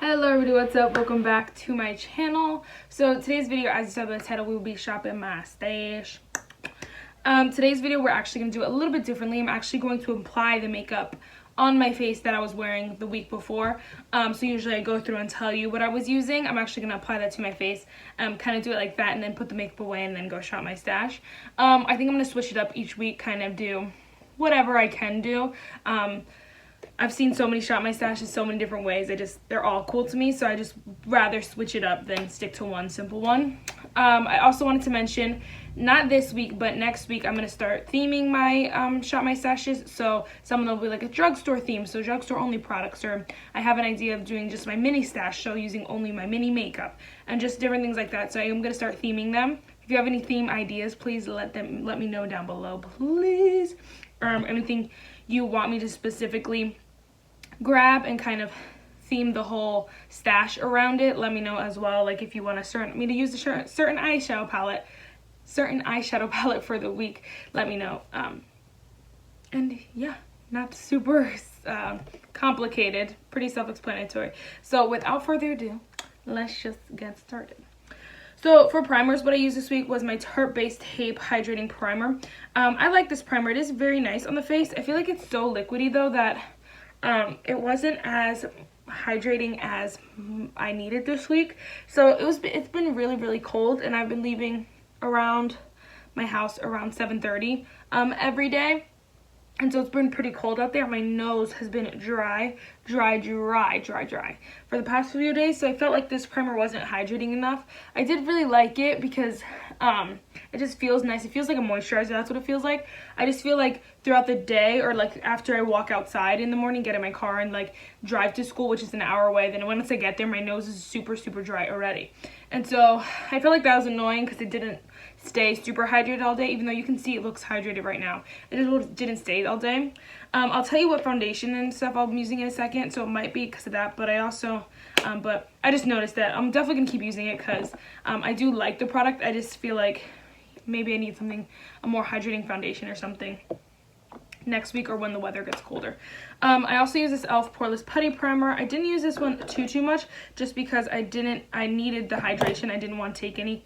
Hello everybody, what's up? Welcome back to my channel. So today's video, as you saw by the title, we will be shopping my stash. Today's video, we're actually going to do it a little bit differently. I'm actually going to apply the makeup on my face that I was wearing the week before. So usually I go through and tell you what I was using. I'm actually going to apply that to my face, kind of do it like that, and then put the makeup away and then go shop my stash. I think I'm going to switch it up each week, kind of do whatever I can do. I've seen so many shop my stashes so many different ways. They're all cool to me, so I just rather switch it up than stick to one simple one. I also wanted to mention, not this week, but next week, I'm going to start theming my shop my stashes. So some of them will be like a drugstore theme, so drugstore only products, or I have an idea of doing just my mini stash, so using only my mini makeup and just different things like that. So I'm going to start theming them. If you have any theme ideas, please let me know down below, please. Anything you want me to specifically grab and kind of theme the whole stash around it, let me know as well. Like if you want me to use a certain eyeshadow palette for the week, let me know. And yeah, not super complicated, pretty self-explanatory. So without further ado, let's just get started. So for primers, what I used this week was my Tarte Base Tape Hydrating Primer. I like this primer. It is very nice on the face. I feel like it's so liquidy though that it wasn't as hydrating as I needed this week. So it's been really, really cold, and I've been leaving around my house around 7:30 every day. And so it's been pretty cold out there. My nose has been dry for the past few days. So I felt like this primer wasn't hydrating enough. I did really like it because it just feels nice. It feels like a moisturizer. That's what it feels like. I just feel like throughout the day, or like after I walk outside in the morning, get in my car and like drive to school, which is an hour away, then once I get there, my nose is super, super dry already. And so I felt like that was annoying because it didn't stay super hydrated all day, even though you can see it looks hydrated right now. It just didn't stay all day. I'll tell you what foundation and stuff I'm using in a second, so it might be because of that, but I also, but I just noticed that I'm definitely going to keep using it because I do like the product. I just feel like maybe I need a more hydrating foundation or something next week or when the weather gets colder. I also use this e.l.f. Poreless Putty Primer. I didn't use this one too much just because I needed the hydration. I didn't want to take any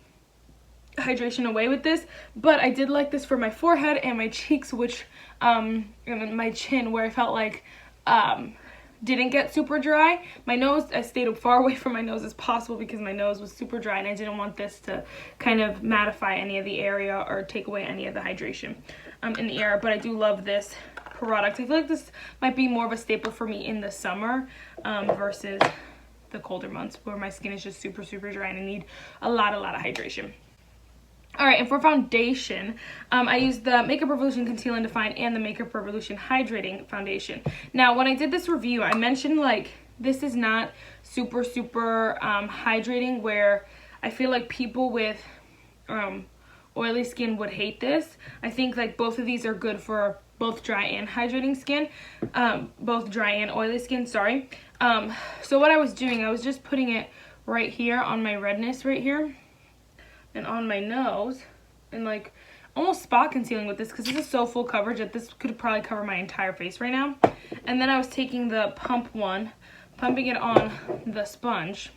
hydration away with this, but I did like this for my forehead and my cheeks, which and my chin, where I felt like didn't get super dry. My nose, I stayed far away from my nose as possible because my nose was super dry, and I didn't want this to kind of mattify any of the area or take away any of the hydration in the area. But I do love this product. I feel like this might be more of a staple for me in the summer versus the colder months where my skin is just super, super dry and I need a lot of hydration. Alright, and for foundation, I used the Makeup Revolution Conceal and Define and the Makeup Revolution Hydrating Foundation. Now, when I did this review, I mentioned, like, this is not super, super hydrating, where I feel like people with oily skin would hate this. I think, like, both of these are good for both dry and hydrating skin. Both dry and oily skin, sorry. So what I was doing, I was just putting it right here on my redness right here and on my nose, and like almost spot concealing with this because this is so full coverage that this could probably cover my entire face right now. And then I was taking the pumping it on the sponge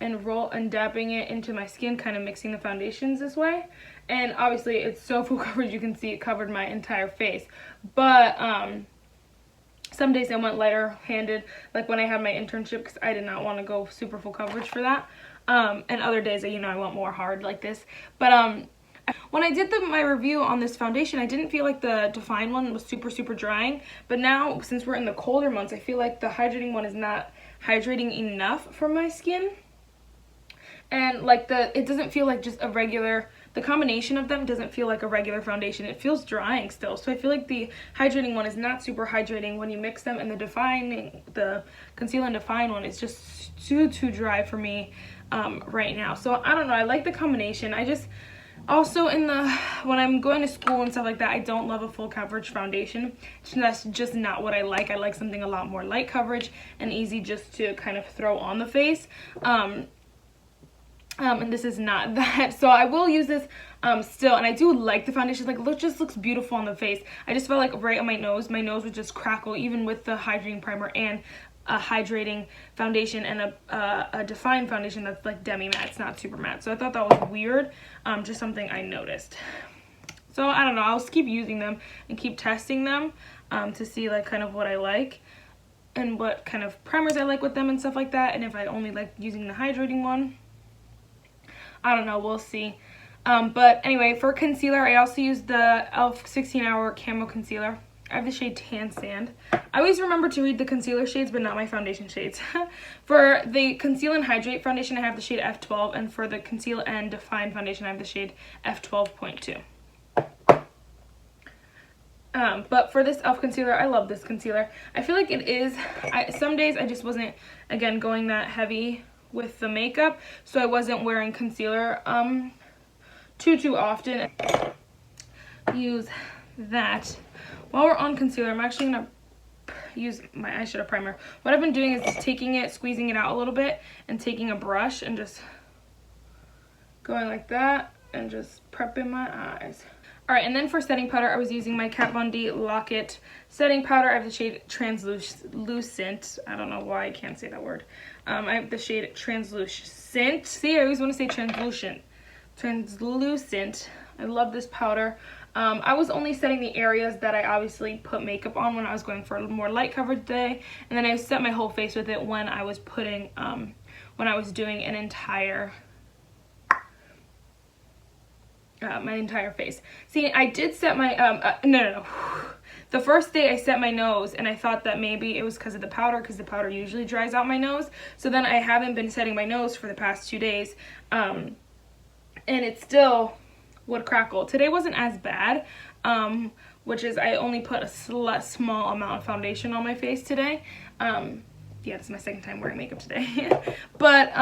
and dabbing it into my skin, kind of mixing the foundations this way. And obviously it's so full coverage, you can see it covered my entire face. But some days I went lighter handed, like when I had my internship, because I did not want to go super full coverage for that. And other days, I went more hard like this. But when I did my review on this foundation, I didn't feel like the Define one was super, super drying. But now, since we're in the colder months, I feel like the hydrating one is not hydrating enough for my skin. And like it doesn't feel like just a regular, the combination of them doesn't feel like a regular foundation. It feels drying still. So I feel like the hydrating one is not super hydrating when you mix them, and the Conceal and Define one is just too dry for me right now. So I don't know, I like the combination. I just also when I'm going to school and stuff like that, I don't love a full coverage foundation. That's just not what I like. I like something a lot more light coverage and easy just to kind of throw on the face. And this is not that. So I will use this still, and I do like the foundation. Like, it just looks beautiful on the face. I just felt like right on my nose would just crackle even with the hydrating primer and a hydrating foundation and a defined foundation that's like demi matte. It's not super matte. So I thought that was weird. Just something I noticed. So I don't know. I'll keep using them and keep testing them to see like kind of what I like and what kind of primers I like with them and stuff like that. And if I only like using the hydrating one, I don't know. We'll see. But anyway, for concealer, I also use the e.l.f. 16 Hour Camo Concealer. I have the shade Tan Sand. I always remember to read the concealer shades, but not my foundation shades. For the Conceal and Hydrate foundation, I have the shade F12, and for the Conceal and Define foundation, I have the shade F12.2. But for this e.l.f. concealer, I love this concealer. I feel like it is, some days I just wasn't, again, going that heavy with the makeup, so I wasn't wearing concealer too often. Use that. While we're on concealer, I'm actually going to use my eyeshadow primer. What I've been doing is just taking it, squeezing it out a little bit, and taking a brush and just going like that and just prepping my eyes. Alright, and then for setting powder, I was using my Kat Von D Lock-It setting powder. I have the shade Translucent. I don't know why I can't say that word. I have the shade Translucent. See, I always want to say translucent. Translucent. I love this powder. I was only setting the areas that I obviously put makeup on when I was going for a more light coverage day, and then I set my whole face with it when I was putting, when I was doing an entire, my entire face. See, I did set my, no. The first day I set my nose, and I thought that maybe it was because of the powder, because the powder usually dries out my nose. So then I haven't been setting my nose for the past 2 days, and it still would crackle. Today wasn't as bad, which is I only put a small amount of foundation on my face today. Yeah, it's my second time wearing makeup today. But,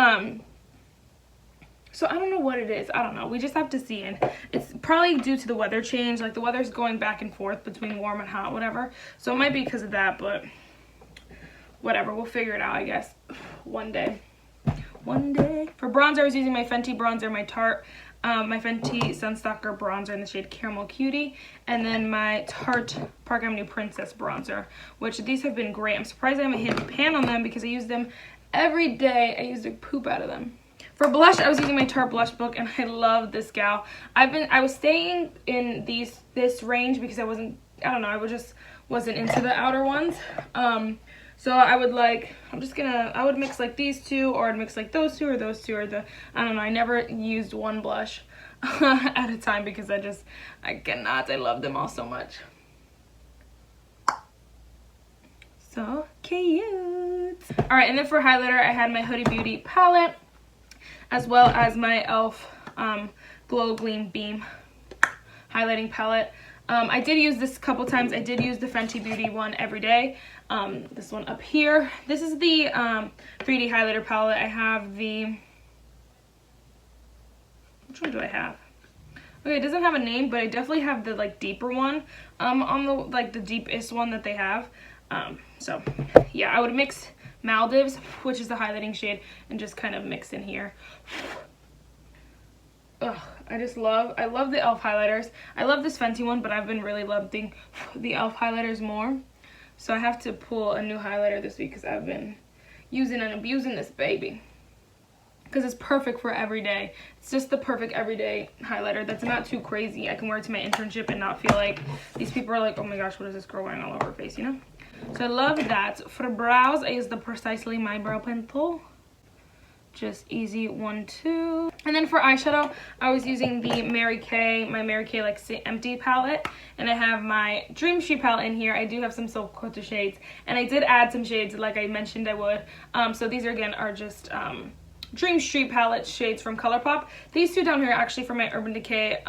so I don't know what it is. I don't know. We just have to see. And it's probably due to the weather change. Like the weather's going back and forth between warm and hot, whatever. So it might be because of that, but whatever. We'll figure it out, I guess, one day. One day. For bronzer, I was using my Fenty bronzer, my my Fenty Sunstalker bronzer in the shade Caramel Cutie, and then my Tarte Park Avenue Princess bronzer, which these have been great. I'm surprised I haven't hit the pan on them because I use them every day. I use the poop out of them. For blush, I was using my Tarte Blush Book, and I love this gal. I was staying in this range because I wasn't into the outer ones. So I would I would mix like these two, or I'd mix like those two, or those two, or I don't know. I never used one blush at a time because I cannot. I love them all so much. So cute. All right, and then for highlighter, I had my Huda Beauty palette, as well as my e.l.f. Glow Gleam Beam highlighting palette. I did use this a couple times. I did use the Fenty Beauty one every day. This one up here. This is the 3D highlighter palette. I have the... Which one do I have? Okay, it doesn't have a name, but I definitely have the like deeper one on the deepest one that they have. So yeah, I would mix Maldives, which is the highlighting shade, and just kind of mix in here. Ugh, I love the e.l.f. highlighters. I love this Fenty one, but I've been really loving the e.l.f. highlighters more. So I have to pull a new highlighter this week because I've been using and abusing this baby. Because it's perfect for every day. It's just the perfect everyday highlighter that's not too crazy. I can wear it to my internship and not feel like these people are like, oh my gosh, what is this girl wearing all over her face, you know? So I love that. For brows, I use the Precisely My Brow Pencil. Just easy 1, 2. And then for eyeshadow, I was using the Mary Kay like empty palette, and I have my Dream Street palette in here. I do have some Silk Quilter shades, and I did add some shades like I mentioned I would. So these are just Dream Street palette shades from ColourPop. These two down here are actually from my Urban Decay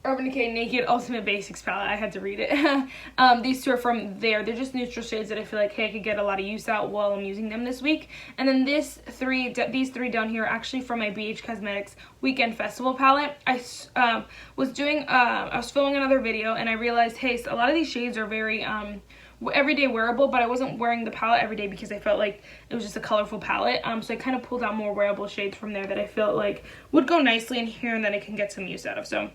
Naked Ultimate Basics palette. I had to read it. These two are from there. They're just neutral shades that I feel like, hey, I could get a lot of use out while I'm using them this week. And then these three down here are actually from my BH Cosmetics Weekend Festival palette. I was filming another video, and I realized, hey, so a lot of these shades are very everyday wearable, but I wasn't wearing the palette every day because I felt like it was just a colorful palette. So I kind of pulled out more wearable shades from there that I felt like would go nicely in here and that I can get some use out of. So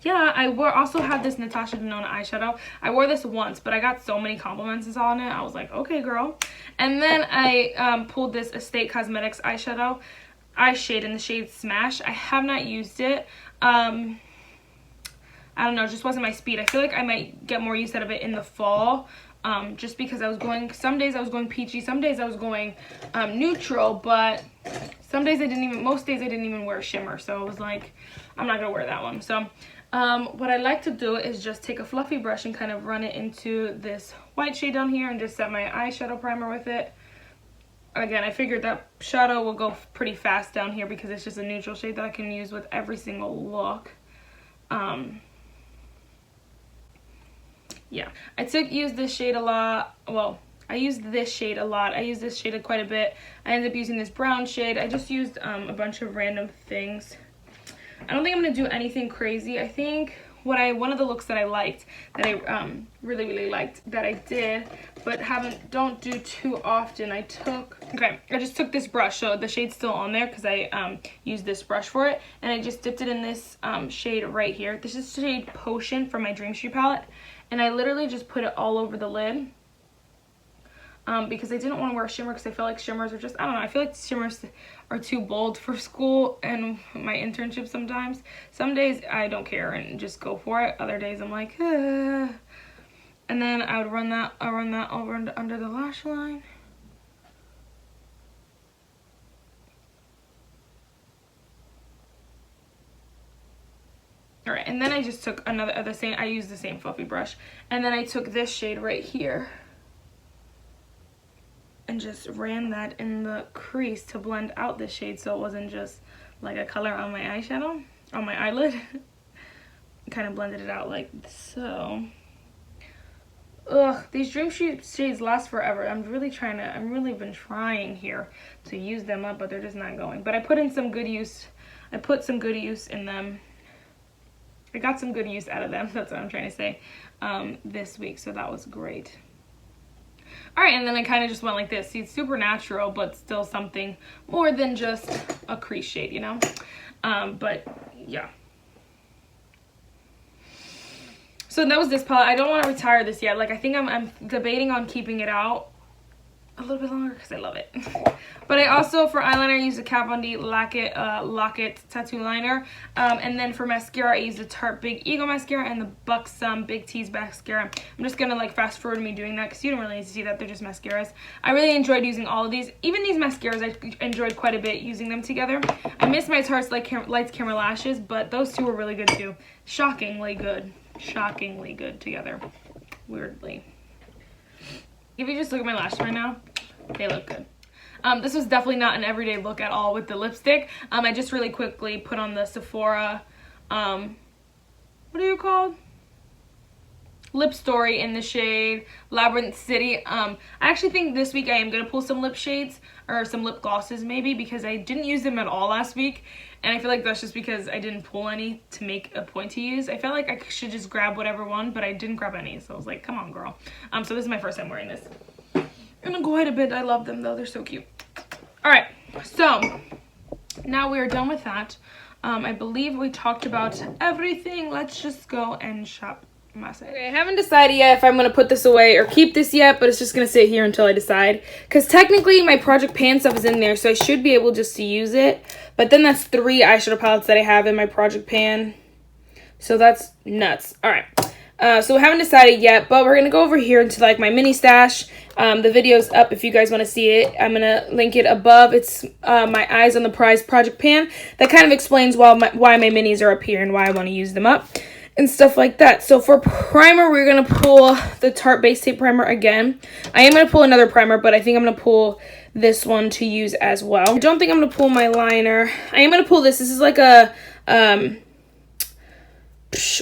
yeah, I also had this Natasha Denona eyeshadow. I wore this once, but I got so many compliments on it. I was like, okay, girl. And then I pulled this Estate Cosmetics eyeshadow, eye shade in the shade Smash. I have not used it. I don't know, it just wasn't my speed. I feel like I might get more use out of it in the fall. Just because I was going, some days I was going peachy, some days I was going neutral, but some days most days I didn't even wear shimmer. So I was like, I'm not gonna wear that one. So what I like to do is just take a fluffy brush and kind of run it into this white shade down here and just set my eyeshadow primer with it. Again, I figured that shadow will go pretty fast down here because it's just a neutral shade that I can use with every single look. Yeah, I used this shade a lot. Well, I used this shade a lot. I used this shade quite a bit. I ended up using this brown shade. I just used a bunch of random things. I don't think I'm gonna do anything crazy. I think one of the looks that I liked, that I really liked, that I did, but don't do too often. I just took this brush, so the shade's still on there because I used this brush for it, and I just dipped it in this shade right here. This is shade Potion from my Dream Street palette, and I literally just put it all over the lid. Because I didn't want to wear shimmer because I feel like shimmers are just, I don't know, I feel like shimmers are too bold for school and my internship sometimes. Some days I don't care and just go for it. Other days I'm like, ah. And then I would run that over under the lash line. Alright, and then I just took I used the same fluffy brush. And then I took this shade right here and just ran that in the crease to blend out the shade so it wasn't just like a color on my eyeshadow, on my eyelid. Kind of blended it out like so. Ugh, these Dream Street shades last forever. I'm really been trying here to use them up, but they're just not going. But I put some good use in them. I got some good use out of them, that's what I'm trying to say, this week, so that was great. Alright, and then I kind of just went like this. See, it's super natural, but still something more than just a crease shade, you know? But, yeah. So that was this palette. I don't want to retire this yet. Like, I think I'm debating on keeping it out a little bit longer because I love it. But I also, for eyeliner, used a Kat Von D Lock-It tattoo liner. And then for mascara, I used the Tarte Big Ego mascara and the Buxom Big T's mascara. I'm just gonna like fast forward me doing that because you don't really need to see that. They're just mascaras. I really enjoyed using all of these. Even these mascaras, I enjoyed quite a bit using them together. I miss my Tarte Lights Camera Lashes, but those two were really good too. Shockingly good together. Weirdly. If you just look at my lashes right now, they look good. This was definitely not an everyday look at all with the lipstick. I just really quickly put on the Sephora, what are you called? Lip Story in the shade Labyrinth City. I actually think this week I am going to pull some lip shades, or some lip glosses maybe, because I didn't use them at all last week. And I feel like that's just because I didn't pull any to make a point to use. I felt like I should just grab whatever one, but I didn't grab any. So I was like, come on, girl. So this is my first time wearing this. And quite a bit. I love them, though. They're so cute. All right. So now we are done with that. I believe we talked about everything. Let's just go and shop. Okay, I haven't decided yet if I'm going to put this away or keep this yet, but it's just going to sit here until I decide. Because technically my Project Pan stuff is in there, so I should be able just to use it. But then that's 3 eyeshadow palettes that I have in my Project Pan. So that's nuts. Alright, so we haven't decided yet, but we're going to go over here into like my mini stash. The video's up if you guys want to see it. I'm going to link it above. It's my Eyes on the Prize Project Pan. That kind of explains why my minis are up here and why I want to use them up. And stuff like that. So for primer, we're going to pull the Tarte Base Tape Primer again. I am going to pull another primer, but I think I'm going to pull this one to use as well. I don't think I'm going to pull my liner. I am going to pull this. This is like a,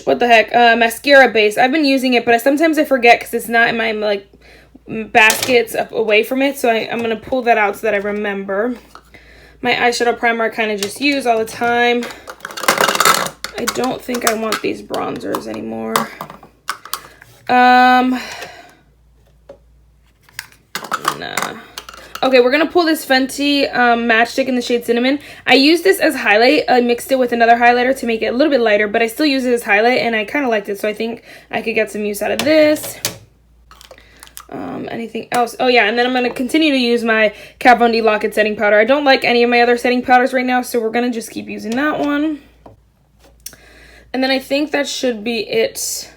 what the heck, mascara base. I've been using it, but sometimes I forget because it's not in my, like, baskets up away from it. So I'm going to pull that out so that I remember. My eyeshadow primer I kind of just use all the time. I don't think I want these bronzers anymore. Nah. Okay, we're going to pull this Fenty Matchstick in the shade Cinnamon. I used this as highlight. I mixed it with another highlighter to make it a little bit lighter, but I still use it as highlight, and I kind of liked it, so I think I could get some use out of this. Anything else? Oh, yeah, and then I'm going to continue to use my Kat Von D Lock-It setting powder. I don't like any of my other setting powders right now, so we're going to just keep using that one. And then I think that should be it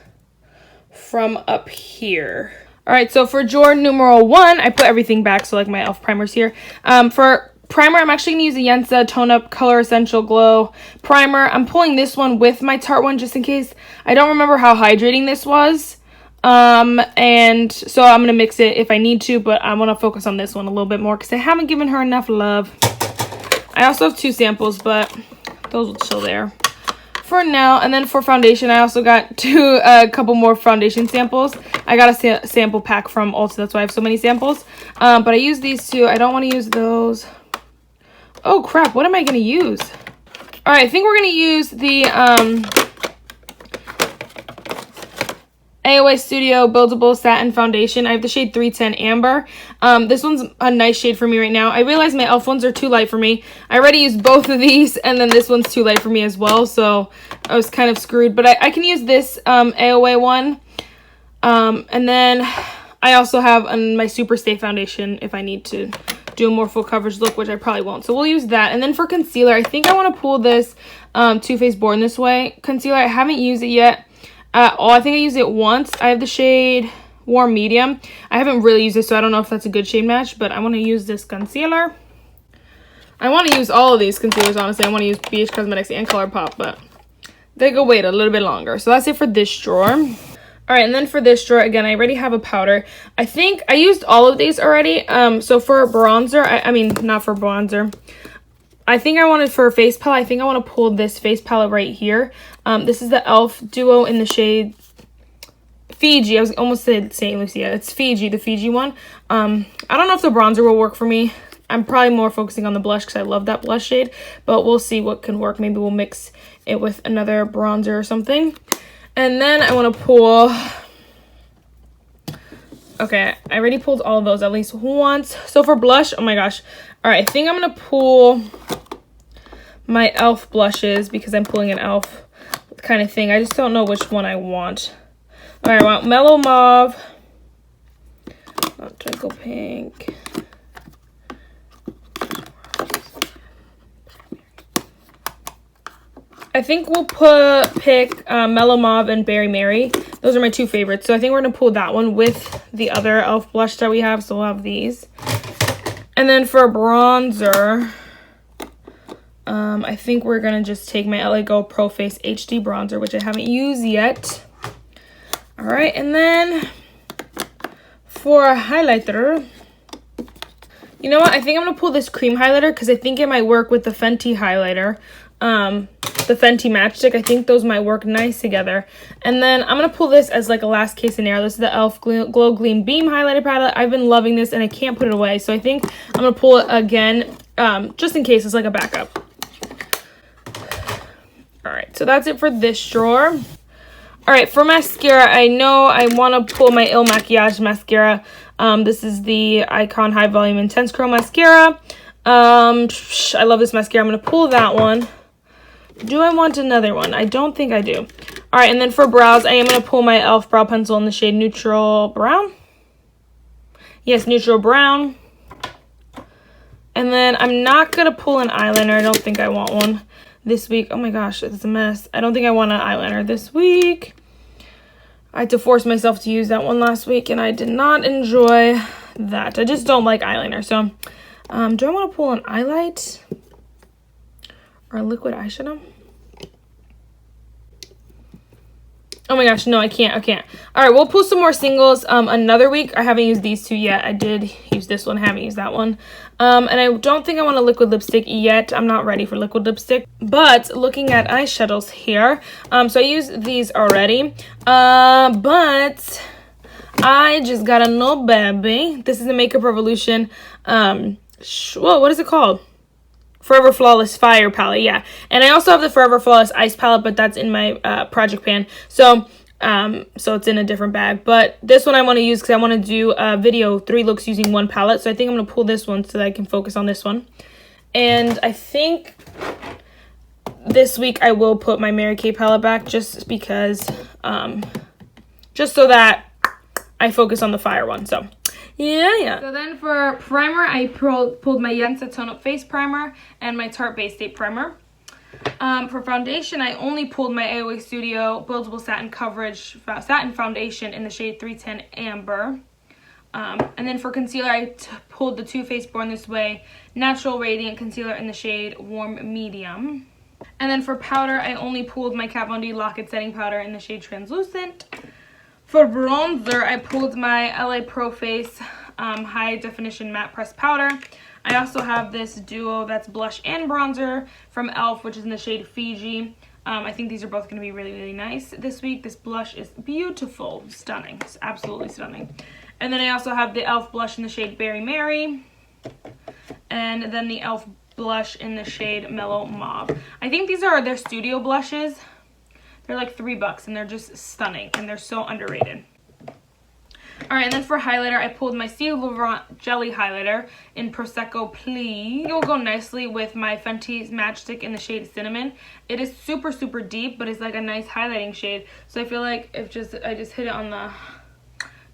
from up here. All right, so for drawer numero 1, I put everything back, so like my e.l.f. primer's here. For primer, I'm actually going to use the Yensa Tone Up Color Essential Glow Primer. I'm pulling this one with my Tarte one just in case. I don't remember how hydrating this was. And so I'm going to mix it if I need to, but I want to focus on this one a little bit more because I haven't given her enough love. I also have 2 samples, but those will chill there for now. And then for foundation, I also got a couple more foundation samples. I got a sample pack from Ulta, that's why I have so many samples. But I use these 2. I don't want to use those. Oh crap, what am I going to use? All right, I think we're going to use the AOA Studio Buildable Satin Foundation. I have the shade 310 Amber. This one's a nice shade for me right now. I realize my e.l.f. ones are too light for me. I already used both of these, and then this one's too light for me as well, so I was kind of screwed. But I can use this AOA one. And then I also have my Super Stay Foundation if I need to do a more full coverage look, which I probably won't. So we'll use that. And then for concealer, I think I want to pull this Too Faced Born This Way concealer. I haven't used it yet. I think I used it once. I have the shade Warm Medium. I haven't really used it, so I don't know if that's a good shade match, but I want to use this concealer. I want to use all of these concealers, honestly. I want to use BH Cosmetics and ColourPop, but they go wait a little bit longer. So that's it for this drawer. All right, and then for this drawer, again, I already have a powder. I think I used all of these already. So for bronzer, I mean, not for bronzer. I think I wanted for a face palette, I think I want to pull this face palette right here. This is the e.l.f. Duo in the shade Fiji. I was almost saying St. Lucia. It's Fiji, the Fiji one. I don't know if the bronzer will work for me. I'm probably more focusing on the blush because I love that blush shade. But we'll see what can work. Maybe we'll mix it with another bronzer or something. And then I want to pull... Okay, I already pulled all of those at least once. So for blush, oh my gosh. All right, I think I'm going to pull my e.l.f. blushes because I'm pulling an e.l.f. kind of thing. I just don't know which one I want. All right, I want Mellow Mauve. Twinkle Pink. I think we'll pick Mellow Mauve and Berry Mary. Those are my 2 favorites. So I think we're going to pull that one with the other e.l.f. blush that we have. So we'll have these. And then for bronzer, I think we're going to just take my LA Go Pro Face HD bronzer, which I haven't used yet. All right, and then for a highlighter, you know what? I think I'm going to pull this cream highlighter because I think it might work with the Fenty highlighter. The Fenty Matchstick, I think those might work nice together. And then I'm going to pull this as like a last case scenario. This is the e.l.f. Glow Gleam Beam Highlighter Palette. I've been loving this and I can't put it away. So I think I'm going to pull it again, just in case it's like a backup. All right, so that's it for this drawer. All right, for mascara, I know I want to pull my Il Makiage mascara. This is the Icon High Volume Intense Curl Mascara. I love this mascara. I'm going to pull that one. Do I want another one? I don't think I do. All right, and then for brows, I am going to pull my e.l.f. brow pencil in the shade Neutral Brown. Yes, Neutral Brown. And then I'm not going to pull an eyeliner. I don't think I want one this week. Oh my gosh, it's a mess. I don't think I want an eyeliner this week. I had to force myself to use that one last week, and I did not enjoy that. I just don't like eyeliner. So, do I want to pull an eyelight or a liquid eyeshadow? Oh my gosh, no, I can't. All right, we'll pull some more singles another week. I haven't used these 2 yet. I did use this one, haven't used that one. And I don't think I want a liquid lipstick yet. I'm not ready for liquid lipstick. But looking at eyeshadows here, so I used these already. But I just got a new baby. This is the Makeup Revolution. Whoa, what is it called? Forever Flawless Fire palette, yeah. And I also have the Forever Flawless Ice palette, but that's in my project pan. So So it's in a different bag. But this one I want to use because I want to do a video, 3 looks using 1 palette. So I think I'm going to pull this one so that I can focus on this one. And I think this week I will put my Mary Kay palette back just because, just so that I focus on the fire one. So yeah. So then for primer, I pulled my Yensa Tone Up Face Primer and my Tarte Base Date Primer. For foundation, I only pulled my AOA Studio Buildable Satin Coverage Satin Foundation in the shade 310 Amber. And then for concealer, I pulled the Too Faced Born This Way Natural Radiant Concealer in the shade Warm Medium. And then for powder, I only pulled my Kat Von D Lock It Setting Powder in the shade Translucent. For bronzer, I pulled my LA Pro Face High Definition Matte Pressed Powder. I also have this duo that's blush and bronzer from e.l.f., which is in the shade Fiji. I think these are both going to be really, really nice this week. This blush is beautiful, stunning. It's absolutely stunning. And then I also have the e.l.f. blush in the shade Berry Mary. And then the e.l.f. blush in the shade Mellow Mauve. I think these are their studio blushes. They're like $3 and they're just stunning and they're so underrated. Alright, and then for highlighter, I pulled my Steve Laurent Jelly Highlighter in Prosecco Please. It will go nicely with my Fenty Matchstick in the shade Cinnamon. It is super, super deep, but it's like a nice highlighting shade. So I feel like if I just hit it on the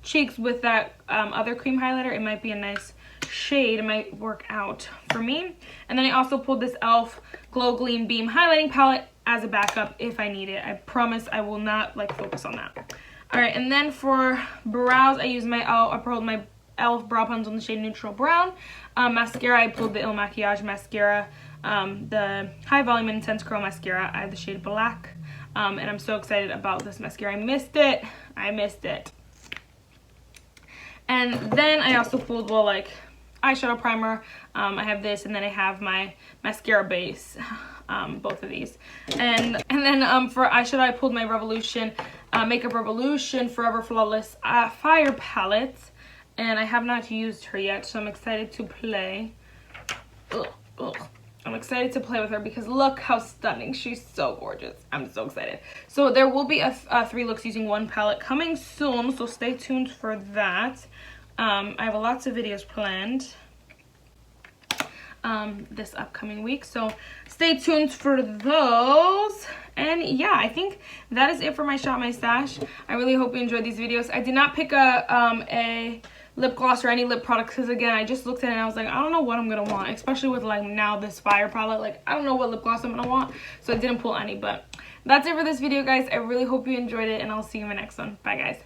cheeks with that other cream highlighter, it might be a nice shade. It might work out for me. And then I also pulled this e.l.f. Glow Gleam Beam Highlighting Palette as a backup if I need it. I promise I will not focus on that. Alright, and then for brows, I used I pulled my e.l.f. Brow Pencil in the shade Neutral Brown. Mascara, I pulled the Il Makiage Mascara, the High Volume Intense Curl Mascara. I have the shade Black, and I'm so excited about this mascara. I missed it. And then I also pulled, eyeshadow primer. I have this, and then I have my mascara base, both of these. And then for eyeshadow, I pulled my Revolution, Makeup Revolution Forever Flawless Fire Palette. And I have not used her yet, so I'm excited to play. I'm excited to play with her because look how stunning. She's so gorgeous. I'm so excited. So there will be a 3 looks using 1 palette coming soon, so stay tuned for that. I have lots of videos planned this upcoming week, so stay tuned for those. And yeah, I think that is it for my Shop My Stash. I really hope you enjoyed these videos. I did not pick a lip gloss or any lip products because again, I just looked at it and I was like, I don't know what I'm gonna want, especially with now this fire palette. I don't know what lip gloss I'm gonna want, so I didn't pull any. But that's it for this video, guys. I really hope you enjoyed it, and I'll see you in my next one. Bye, guys.